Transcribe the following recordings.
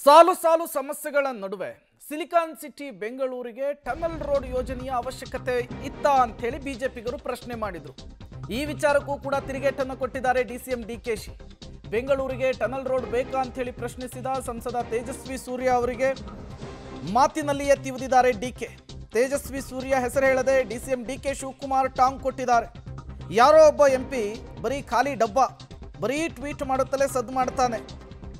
ಸಾಲು ಸಾಲು ಸಮಸ್ಯೆಗಳ ನಡುವೆ ಸಿಲಿಕಾನ್ ಸಿಟಿ ಬೆಂಗಳೂರಿಗೆ ಟನಲ್ ರೋಡ್ ಯೋಜನೆಯ ಅವಶ್ಯಕತೆ ಇತ್ತಾ ಅಂತ ಹೇಳಿ ಬಿಜೆಪಿಗರು ಪ್ರಶ್ನೆ ಮಾಡಿದ್ರು. ಈ ವಿಚಾರಕ್ಕೂ ಕೂಡ ತಿರುಗೇಟನ್ನು ಕೊಟ್ಟಿದ್ದಾರೆ ಡಿಸಿಎಂ ಡಿಕೆಶಿ. ಬೆಂಗಳೂರಿಗೆ ಟನಲ್ ರೋಡ್ ಬೇಕಾ ಅಂತ ಹೇಳಿ ಪ್ರಶ್ನಿಸಿದ ಸಂಸದ ತೇಜಸ್ವಿ ಸೂರ್ಯ ಅವರಿಗೆ ಮಾತಿನಲ್ಲಿಯೇ ತಿವಿದಿದ್ದಾರೆ ಡಿಕೆ. ತೇಜಸ್ವಿ ಸೂರ್ಯ ಹೆಸರು ಹೇಳದೆ ಡಿಸಿಎಂ ಡಿಕೆ ಶಿವಕುಮಾರ್ ಟಾಂಗ್ ಕೊಟ್ಟಿದ್ದಾರೆ. ಯಾರೋ ಒಬ್ಬ ಎಂಪಿ ಬರೀ ಖಾಲಿ ಡಬ್ಬ, ಬರೀ ಟ್ವೀಟ್ ಮಾಡುತ್ತಲೇ ಸದ್ದು ಮಾಡ್ತಾನೆ.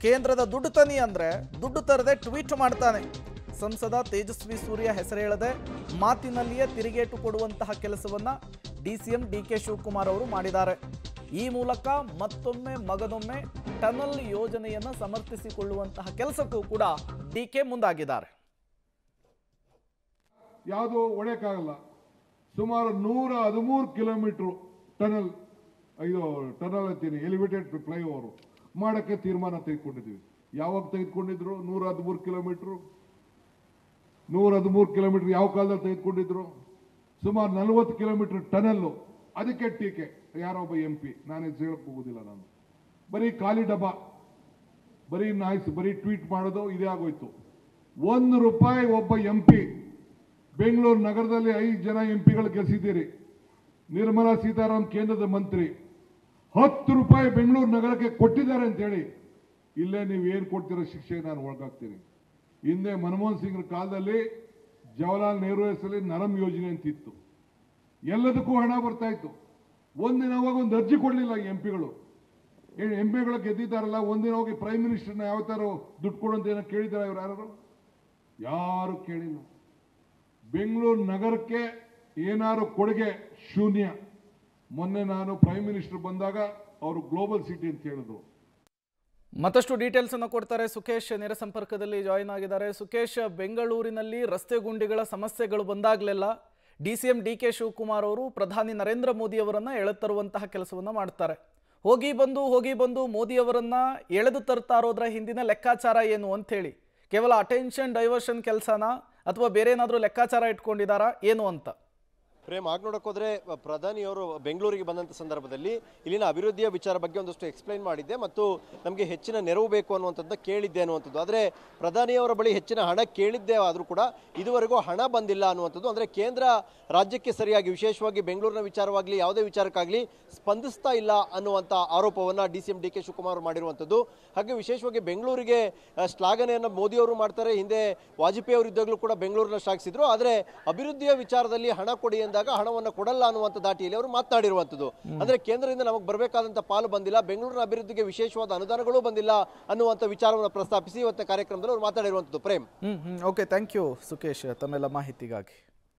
ಕೇಂದ್ರದ ದುಡ್ಡು ತನಿ ಅಂದ್ರೆ ದುಡ್ಡು ತರದೆ ಟ್ವೀಟ್ ಮಾಡ್ತಾನೆ. ಸಂಸದ ತೇಜಸ್ವಿ ಸೂರ್ಯ ಹೆಸರು ಹೇಳದೆ ಮಾತಿನಲ್ಲಿಯೇ ತಿರುಗೇಟು ಕೊಡುವಂತಹ ಕೆಲಸವನ್ನ ಡಿಸಿಎಂ ಡಿಕೆ ಶಿವಕುಮಾರ್ ಅವರು ಮಾಡಿದ್ದಾರೆ. ಈ ಮೂಲಕ ಮತ್ತೊಮ್ಮೆ ಮಗದೊಮ್ಮೆ ಟನಲ್ ಯೋಜನೆಯನ್ನು ಸಮರ್ಥಿಸಿಕೊಳ್ಳುವಂತಹ ಕೆಲಸಕ್ಕೂ ಕೂಡ ಡಿಕೆ ಮುಂದಾಗಿದ್ದಾರೆ. ಯಾವುದು ಒಡೆಯಕ್ಕಾಗಲ್ಲ. ಸುಮಾರು 113 ಕಿಲೋಮೀಟರ್ ಟನಲ್ ಅಂತೀನಿ, ಎಲಿವೇಟೆಡ್ ಫ್ಲೈಓವರ್ ಮಾಡೋಕ್ಕೆ ತೀರ್ಮಾನ ತೆಗೆದುಕೊಂಡಿದ್ದೀವಿ. ಯಾವಾಗ ತೆಗೆದುಕೊಂಡಿದ್ರು? 113 ಕಿಲೋಮೀಟರ್. 113 ಕಿಲೋಮೀಟರ್ ಯಾವ ಕಾಲದಲ್ಲಿ ತೆಗೆದುಕೊಂಡಿದ್ರು? ಸುಮಾರು 40 ಕಿಲೋಮೀಟರ್ ಟನಲ್ಲು. ಅದಕ್ಕೆ ಟೀಕೆ ಯಾರೊಬ್ಬ ಎಂಪಿ, ನಾನು ಹೆಸರು ಹೇಳಕ್ಕೆ ಹೋಗೋದಿಲ್ಲ. ನಾನು ಬರೀ ಖಾಲಿ ಡಬ್ಬ, ಬರೀ ನಾಯ್ಸ್, ಬರೀ ಟ್ವೀಟ್ ಮಾಡೋದು ಇದೇ ಆಗೋಯ್ತು. ₹1 ಒಬ್ಬ ಎಂಪಿ. ಬೆಂಗಳೂರು ನಗರದಲ್ಲಿ 5 ಜನ ಎಂಪಿಗಳು ಗೆಲ್ಲಿಸಿದ್ದೀರಿ. ನಿರ್ಮಲಾ ಸೀತಾರಾಮನ್ ಕೇಂದ್ರದ ಮಂತ್ರಿ ₹10 ಬೆಂಗಳೂರು ನಗರಕ್ಕೆ ಕೊಟ್ಟಿದ್ದಾರೆ ಅಂತ ಹೇಳಿ ಇಲ್ಲೇ ನೀವು ಏನು ಕೊಡ್ತಿರೋ ಶಿಕ್ಷೆಗೆ ನಾನು ಒಳಗಾಗ್ತೀನಿ. ಹಿಂದೆ ಮನಮೋಹನ್ ಸಿಂಗ್ರ ಕಾಲದಲ್ಲಿ ಜವಾಹರ್ಲಾಲ್ ನೆಹರು ಹೆಸರಲ್ಲಿ ನರಮ್ ಯೋಜನೆ ಅಂತಿತ್ತು. ಎಲ್ಲದಕ್ಕೂ ಹಣ ಬರ್ತಾ ಇತ್ತು. ಒಂದಿನ ಹೋಗಿ ಒಂದು ಅರ್ಜಿ ಕೊಡಲಿಲ್ಲ ಎಂಪಿಗಳು. ಎಂಪಿಗಳು ಗೆದ್ದಿದ್ದಾರಲ್ಲ, ಒಂದಿನ ಹೋಗಿ ಪ್ರೈಮ್ ಮಿನಿಸ್ಟರ್ನ ಯಾವ ಥರ ದುಡ್ಡು ಕೊಡುವಂತ ಏನೋ ಕೇಳಿದ್ದಾರೆ ಇವ್ರು? ಯಾರು ಕೇಳಿಲ್ಲ. ಬೆಂಗಳೂರು ನಗರಕ್ಕೆ ಏನಾರು ಕೊಡುಗೆ ಶೂನ್ಯ. ಮೊನ್ನೆ ನಾನು ಪ್ರೈಮ್ ಮಿನಿಸ್ಟರ್ ಬಂದಾಗ ಅವರು ಗ್ಲೋಬಲ್ ಸಿಟಿ ಅಂತ ಹೇಳಿದ್ರು. ಮತ್ತಷ್ಟು ಡೀಟೇಲ್ಸ್ ಅನ್ನು ಕೊಡ್ತಾರೆ ಸುಖೇಶ್, ನೇರ ಸಂಪರ್ಕದಲ್ಲಿ ಜಾಯಿನ್ ಆಗಿದ್ದಾರೆ. ಸುಖೇಶ್, ಬೆಂಗಳೂರಿನಲ್ಲಿ ರಸ್ತೆ ಗುಂಡಿಗಳ ಸಮಸ್ಯೆಗಳು ಬಂದಾಗಲೆಲ್ಲ ಡಿಸಿಎಂ ಡಿಕೆ ಶಿವಕುಮಾರ್ ಅವರು ಪ್ರಧಾನಿ ನರೇಂದ್ರ ಮೋದಿ ಅವರನ್ನ ಎಳೆತರುವಂತಹ ಕೆಲಸವನ್ನ ಮಾಡ್ತಾರೆ. ಹೋಗಿ ಬಂದು ಮೋದಿ ಅವರನ್ನ ಎಳೆದು ತರ್ತಾ ಇರೋದ್ರ ಹಿಂದಿನ ಲೆಕ್ಕಾಚಾರ ಏನು ಅಂತ ಹೇಳಿ, ಕೇವಲ ಅಟೆನ್ಷನ್ ಡೈವರ್ಷನ್ ಕೆಲಸನ ಅಥವಾ ಬೇರೆ ಏನಾದರೂ ಲೆಕ್ಕಾಚಾರ ಇಟ್ಕೊಂಡಿದ್ದಾರಾ ಏನು ಅಂತ? ಪ್ರೇಮ್, ಆಗ ನೋಡೋಕ್ಕೋದ್ರೆ ಪ್ರಧಾನಿಯವರು ಬೆಂಗಳೂರಿಗೆ ಬಂದಂಥ ಸಂದರ್ಭದಲ್ಲಿ ಇಲ್ಲಿನ ಅಭಿವೃದ್ಧಿಯ ವಿಚಾರ ಬಗ್ಗೆ ಒಂದಷ್ಟು ಎಕ್ಸ್ಪ್ಲೈನ್ ಮಾಡಿದ್ದೆ ಮತ್ತು ನಮಗೆ ಹೆಚ್ಚಿನ ನೆರವು ಬೇಕು ಅನ್ನುವಂಥದ್ದು ಕೇಳಿದ್ದೆ ಅನ್ನುವಂಥದ್ದು. ಆದರೆ ಪ್ರಧಾನಿಯವರ ಬಳಿ ಹೆಚ್ಚಿನ ಹಣ ಕೇಳಿದ್ದೆ ಆದರೂ ಕೂಡ ಇದುವರೆಗೂ ಹಣ ಬಂದಿಲ್ಲ ಅನ್ನುವಂಥದ್ದು. ಅಂದರೆ ಕೇಂದ್ರ ರಾಜ್ಯಕ್ಕೆ ಸರಿಯಾಗಿ, ವಿಶೇಷವಾಗಿ ಬೆಂಗಳೂರಿನ ವಿಚಾರವಾಗಲಿ ಯಾವುದೇ ವಿಚಾರಕ್ಕಾಗಲಿ ಸ್ಪಂದಿಸ್ತಾ ಇಲ್ಲ ಅನ್ನುವಂಥ ಆರೋಪವನ್ನು ಡಿಸಿಎಂ ಡಿಕೆ ಶಿವಕುಮಾರ್ ಮಾಡಿರುವಂಥದ್ದು. ಹಾಗೆ ವಿಶೇಷವಾಗಿ ಬೆಂಗಳೂರಿಗೆ ಶ್ಲಾಘನೆಯನ್ನು ಮೋದಿಯವರು ಮಾಡ್ತಾರೆ. ಹಿಂದೆ ವಾಜಪೇಯಿ ಅವರು ಇದ್ದಾಗಲೂ ಕೂಡ ಬೆಂಗಳೂರನ್ನ ಶ್ಲಾಘಿಸಿದ್ರು. ಆದರೆ ಅಭಿವೃದ್ಧಿಯ ವಿಚಾರದಲ್ಲಿ ಹಣ ಕೊಡಿ ಹಣವನ್ನು ಕೊಡಲ್ಲ ಅನ್ನುವಂಥ ದಾಟಿಯಲ್ಲಿ ಅವರು ಮಾತನಾಡಿರುವಂಥದ್ದು. ಅಂದ್ರೆ ಕೇಂದ್ರದಿಂದ ನಮಗೆ ಬರಬೇಕಾದಂತ ಪಾಲು ಬಂದಿಲ್ಲ, ಬೆಂಗಳೂರಿನ ಅಭಿವೃದ್ಧಿಗೆ ವಿಶೇಷವಾದ ಅನುದಾನಗಳು ಬಂದಿಲ್ಲ ಅನ್ನುವಂಥ ವಿಚಾರವನ್ನು ಪ್ರಸ್ತಾಪಿಸಿ ಇವತ್ತಿನ ಕಾರ್ಯಕ್ರಮದಲ್ಲಿ ಅವರು ಮಾತನಾಡಿರುವಂಥದ್ದು. Prem, okay, thank you Sukhesh ತಮ್ಮೆಲ್ಲ ಮಾಹಿತಿಗಾಗಿ.